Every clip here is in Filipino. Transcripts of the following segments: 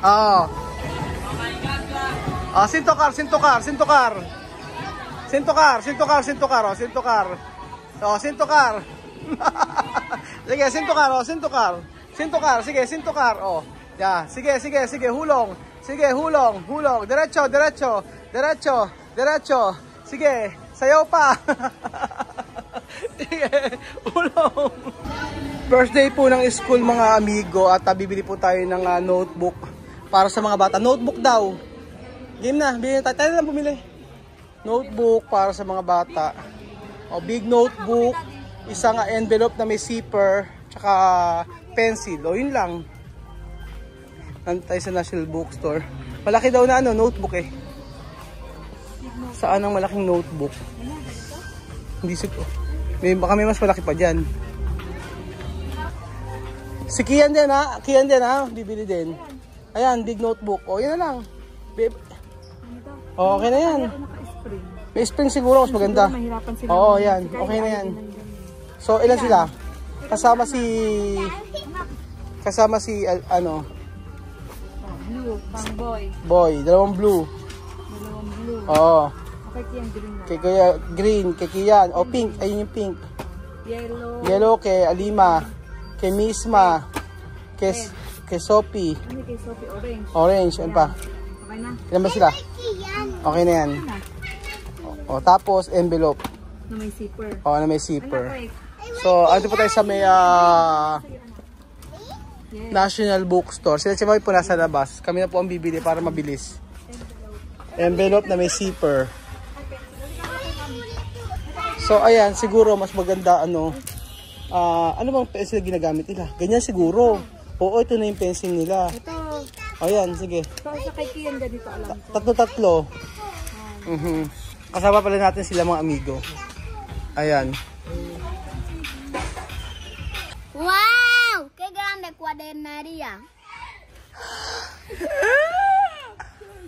Oo. Ah, sintokar. Oh, sintokar. Sige, sintokar. Sige, sintokar. Oh. Yeah, sige, hulong. Sige, hulong. Diretso. Sige, sayaw pa. Sige, hulong. First day po ng school mga amigo at bibili po tayo ng notebook para sa mga bata. Notebook daw. Game na, bilhin tayo. Tayo lang bumili. Notebook para sa mga bata. O, big notebook, isang envelope na may zipper, tsaka pencil. O, yun lang. Nandito tayo sa National Bookstore. Malaki daw na notebook eh. Saan ang malaking notebook? Hindi siguro. Baka may mas malaki pa dyan. Si Kian din ha, bibili din. Ayan, big notebook. O, yun na lang. O, okay na yan. May spring siguro, mas maganda. Oo, yan. Okay na yan. So, ilan sila? Kasama si, ano? Blue, pang boy. Boy, dalawang blue. Oo. Kay Kian green na. Kay Kuya green, kay Kian. O, pink. Ayun yung pink. Yellow kay Alima. Kay Misma. Kay Sophie. Ano kay Sophie? Orange. Orange. Ano pa? Okay na. Ilan ba sila? Okay na yan. O, tapos envelope. Na may zipper. O, na may zipper. So, ano po tayo sa may National Bookstore. Sila si Mami po nasa labas. Kami na po ang bibili para mabilis. Envelope na may zipper. So, ayan. Siguro mas maganda ano bang pencil na ginagamit nila? Ganyan siguro. Oo, ito na yung pencil nila. Ito. Ayan, sige. So, sa kay Kian ganito alam ko. Tatlo. Kasama pala natin sila mga amigo. Ayan. Wow! ¡Qué grande cuadernaria!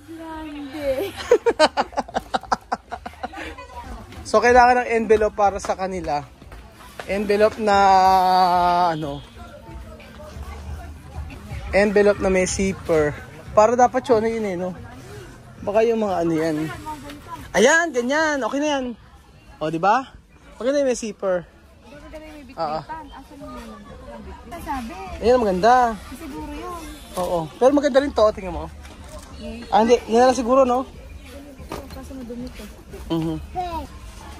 Grande. So, kailangan ng envelope para sa kanila. Envelope na envelope na may zipper. Para dapat yun eh, no? Baka yung mga ano yan. Ayan, ganyan. Okay na yan. O, di ba? Maganda yung may zipper. Oo. Ayan, maganda. Siguro yun. Oo. Pero maganda rin to. Tingnan mo. Hindi. Yan na siguro, no? Kaso madumi to.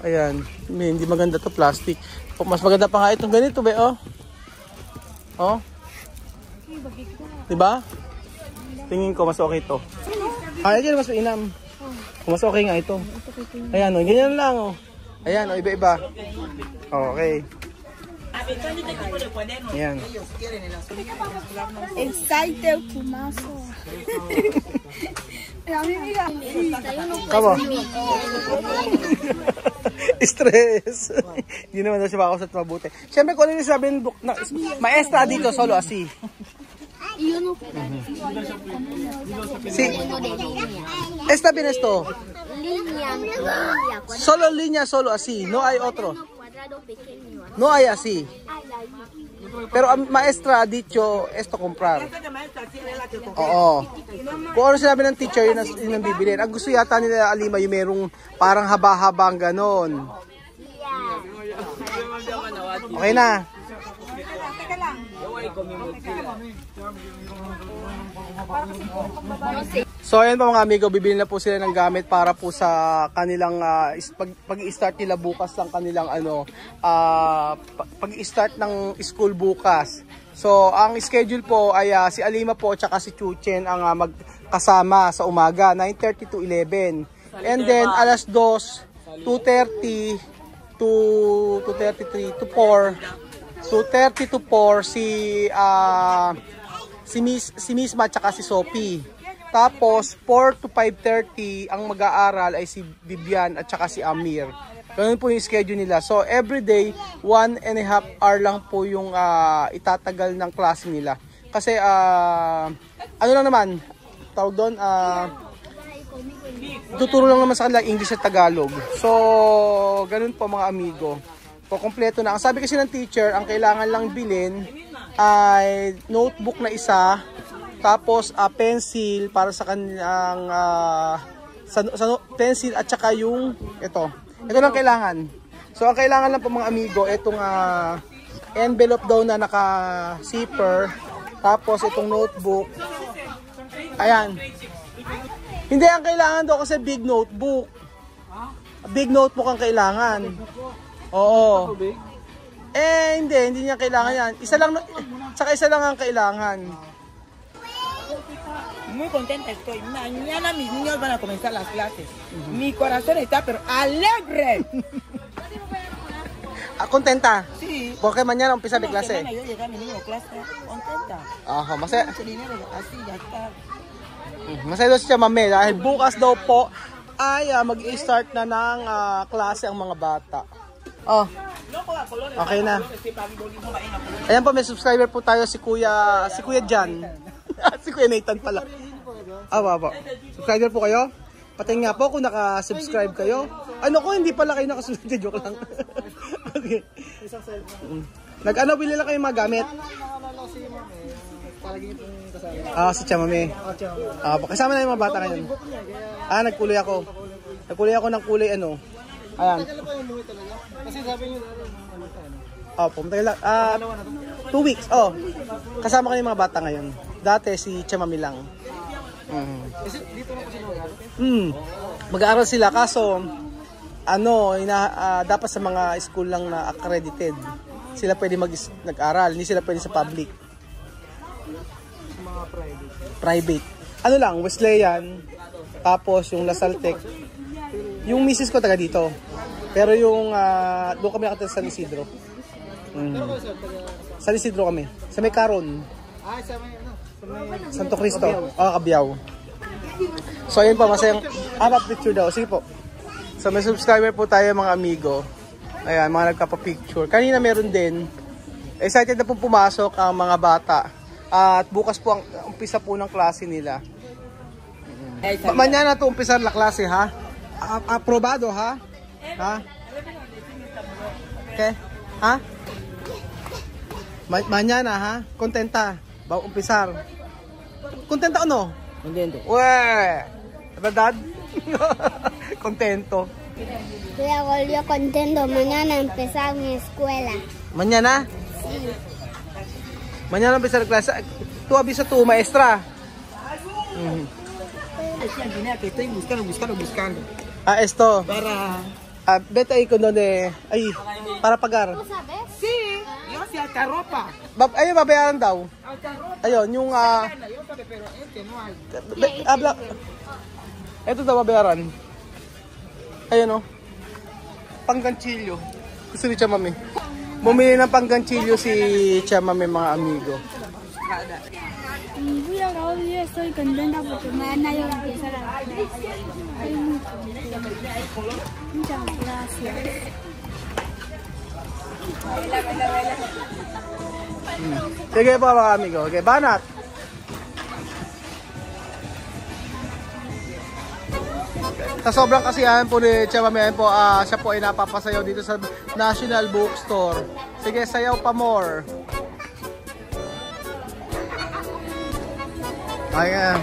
Ayan. Hindi maganda to. Plastic. Mas maganda pa nga itong ganito, be. Oh. Oh. Diba? Tingin ko mas okay to. Ayan, mas mainam. Mas okay nga ito. Ayan, oh, ganyan lang, oh. Ayan, oh, iba-iba. Okay. Ayan. Excited pumaso. Kamo? Stress. Hindi naman daw siya makausap mabuti. Siyempre, kung ano yung sabihin, maestra dito, solo asi. Sí. Está bien esto. Solo línea, solo así. No hay otro. No hay así. Pero ang maestra ha dicho esto comprar. Oo. Kung ano sinabi ng teacher, yun ang bibilin. Ang gusto yata nila Alima yung merong parang haba-habang ganon. Okay na. So ayan po mga amigo, bibili na po sila ng gamit para po sa kanilang pag-i-start nila bukas ng kanilang pag-i-start ng school bukas. So ang schedule po ay si Alima po at si Chuchen ang magkasama sa umaga, 9:30 to 11. And then alas 2, 2:30 to 2:33 to 4. 2:30 to 4 si Misma at si Sophie. Tapos 4 to 5:30 ang mag-aaral ay si Vivian at si Amir. Ganun po yung schedule nila. So everyday 1.5 hour lang po yung itatagal ng klase nila. Kasi ano lang naman tawag doon, tuturo lang naman sa kanila English at Tagalog. So ganun po mga amigo. kukumpleto na. Ang sabi kasi ng teacher, ang kailangan lang bilhin ay notebook na isa, tapos pencil para sa kanilang pencil at saka yung ito lang kailangan. So ang kailangan lang po mga amigo, itong envelope daw na naka-zipper, tapos itong notebook. Ayan. Hindi ang kailangan daw kasi big notebook. Big notebook ang kailangan. Oo. Hindi niya kailangan yan. Isa lang ang kailangan. Muy contenta estoy. Mañana mis niños van a comenzar las clases. Mi corazón está pero alegre. Contenta? Sí. Porque mañana empieza de clase. Mañana yo llegué a mi niño a clase contenta. Masaya. Mucho dinero, así ya está. Masaya daw siya mami dahil bukas daw po ay mag-i-start na ng klase ang mga bata. Okay na. Ayan po, may subscriber po tayo si Kuya Jan. Si Kuya Nathan pala. Baba. Subscriber po kayo? Patingin nga po kung naka-subscribe kayo. Ano ko, hindi pala kayo naka-subscribe. Joke lang. Okay. Bili lang kayo mga gamit? Si Chamame. Kasama na yung mga bata ngayon. Nagkulay ako. Nagkulay ako ng kulay ano. Ayan. Kasi sabi niyo pumunta lang. 2 weeks. Kasama ko yung mga bata ngayon. Dati si Chamame lang. Kasi dito na kasi mag-aaral sila kaso dapat sa mga school lang na accredited. Sila pwede nag-aral, hindi sila pwede sa public. Mga private. Ano lang, Wesleyan, tapos yung Lasaltec. Yung misis ko taga dito. Pero yung doon kami nakatira sa San Isidro. San Isidro kami. Sa may Caron. Sa may Santo Cristo. Cabiao. So ayun po, masayang picture daw. Sige po. So may subscriber po tayo mga amigo. Ayan, mga nagpapa-picture. Kanina meron din. Excited na po pumasok ang mga bata. At bukas po ang umpisa po ng klase nila. Mañana to umpisa la klase ha. Aprobado ha? Ha? Okay? Ha? Mañana ha? Contenta? Ba umpisar? Contenta o no? Contento. Uwe! Verdad? Contento. Kuya volvió contento. Mañana empezar mi escuela. Mañana? Sí. Mañana empezar la clase. Tú avisa a tu maestra. Es el dinero que estoy buscando. Esto. Para... vete ahí con donde... Ahí. Para pagar. Sí. Yo hacía hasta ropa. Ayun, babayaran daw. Ayun, yung... Yo sabe, pero este no hay. Habla... Ito daw babayaran. Ayun o. Pangganchilyo. Gusto ni Chamame. Bumili ng pangganchilyo si Chamame mga amigo. Voy a grabar y estoy contenta porque mañana yo voy a empezar a clase. Estoy muy contenta. Muchas gracias. Sige po mga amigo. Okay, banat. Sa sobrang kasiyahan po ni Chamame po, siya po ay napapasayaw dito sa National Bookstore. Sige, sayaw pa more. Ayan.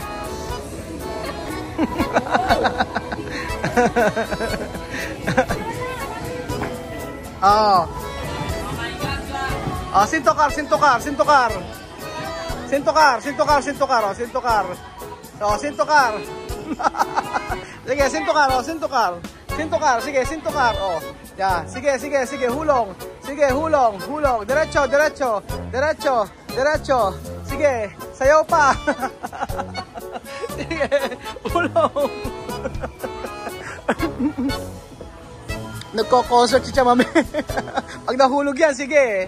Sintokar. Sintokar. Sige, sintokar. Sige, sintokar. Ya, sige, hulong. Sige, hulong. Derecho. Sige, sayaw pa. Sige, hulong. Nagko-concert si Chamame. Pag nahulog yan, sige.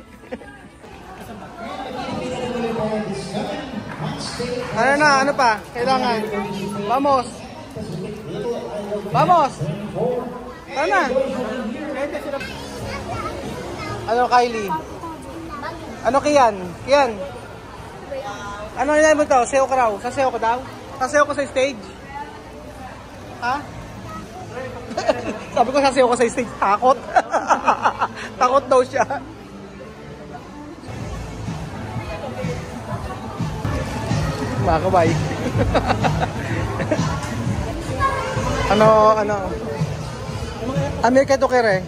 Ano pa? Kailangan. Vamos. Tara na. Ano, Kylie? Ano, Kian? Ano nila mo to? Sayo ka raw? Sasayaw ko daw? Sasayaw ko sa stage? Ha? Sabi ko sasayaw ko sa stage. Takot. Takot daw siya. Makabay. ano? Amir, kaya to kere?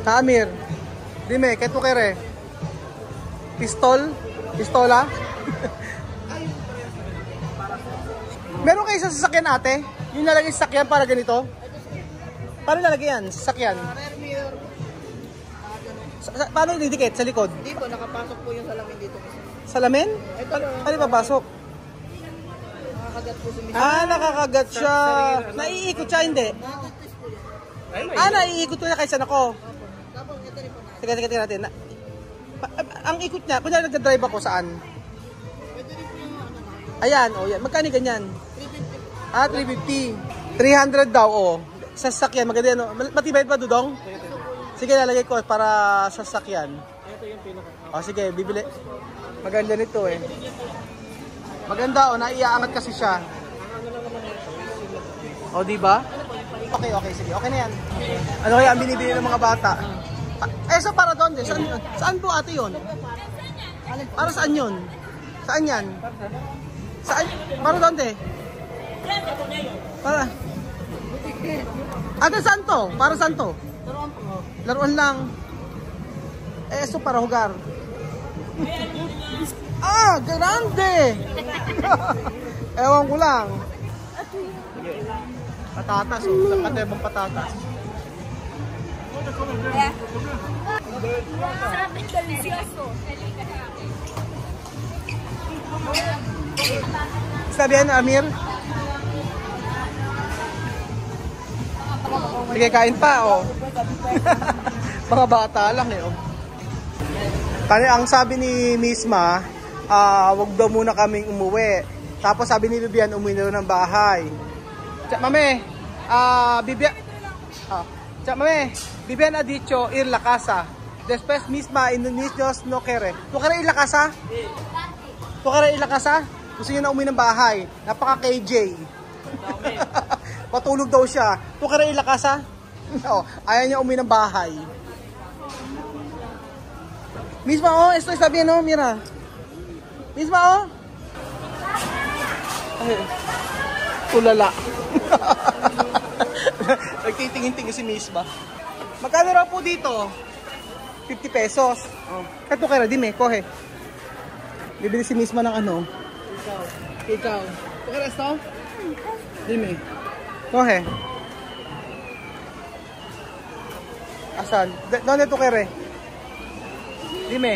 Amir. Dime, kaya to kere? Pistol? Pistola? Meron kayo sa sasakyan ate? Yung nalagay sa sasakyan para ganito? Paano nalagay yan? Sasakyan? Paano didikit? Sa likod? Hindi po, nakapasok po yung salamin dito. Salamin? Paano papasok? Nakakagat po si Miss. Nakakagat siya. Naiikot siya, hindi? Naiikot ko na kahit saan ako. Sige natin. Ang ikot niya, kung nag-drive ako saan? Ayan, yan. Magkano ganyan? 350. 300 daw, Sa sasakyan, maganda yan, Matibay pa, Dudong? Sige, lalagay ko para sa sasakyan. Sige, bibili. Maganda nito, Maganda, naiaangat kasi siya. Diba? Okay, sige. Okay na yan. Ano kaya ang binibili ng mga bata? So para doon din. Saan po ate yun? Para saan yun? Saan yan? Saan? Para doon din. Para. Ate, saan to? Para saan to? Laruan lang. So para hugar. Grande! Ewan ko lang. Patatas, katebang patatas. Sabihan na, Amir? Sige, kain pa, Mga bata lang, Ang sabi ni Misma, wag daw muna kaming umuwi. Tapos sabi ni Bibian, umuwi na ng bahay. Mame, Bibian ha dicho ir la casa. Después Misma inunios no quiere. ¿Tú quieres ir la casa? ¿Tú quieres ir la casa? Gusto niya na umuwi ng bahay. Napaka KJ. Patulog daw siya. ¿Tú quieres ir la casa? Ayaw niya umuwi ng bahay. Misma, esto está bien, mira. Misma, tulala. Nagtitingin-tingin si Misma. Magkano raw po dito? 50 pesos. Kato kaya, dime, kohe. Bibili si Misma ng ano? Ikaw. Ito kaya esto? Dime. Kohe. Asan? Donde ito kaya? Dime.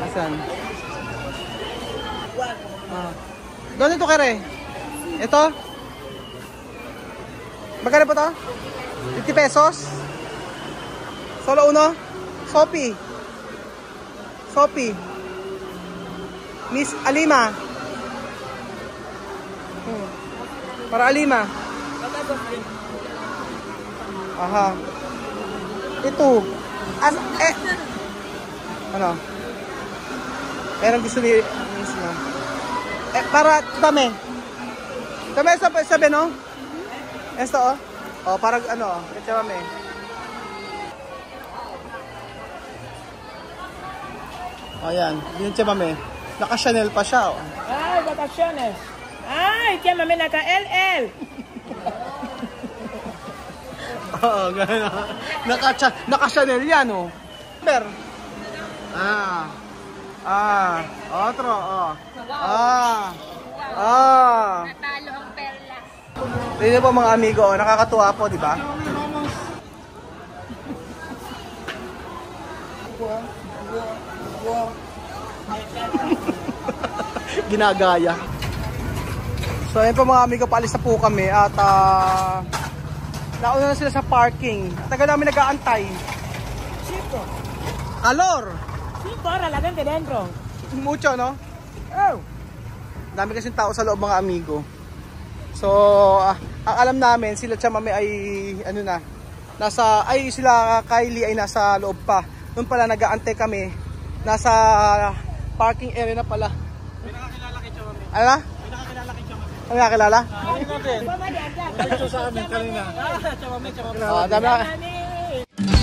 Asan? Donde ito kaya? Ito? Magkano po to? 50 pesos? Solo uno? Sopi. Miss Alima. Para Alima. Aha. Ito. Ano? Meron gusto ni Miss na. Para tame. Tame sabi no? Esto para ano, tame. Ayan, yun mame. Naka-Chanel pa siya, Ay, vacaciones. Ay, mame naka-LL. Gano'n. Naka-Chanel yan, Pero, otro, Natalo ang perla. Dito po mga amigo, nakakatuwa po, di ba? Ginagaya. So ayun po mga amigo, paalis na po kami at nauna na sila sa parking. Tagal namin nag-aantay. Calor! Para la gente dentro. Mucho, no? Dami kasing tao sa loob mga amigo. So, ang alam namin, sila Chamame ay, sila Kylie ay nasa loob pa. Noon pala nag-aantay kami, nasa parking area na pala. May nakakilala kay Chamame. Ano? May nakakilala kay Chamame. Ano nakakilala? Picture sa amin kanina. Dami na.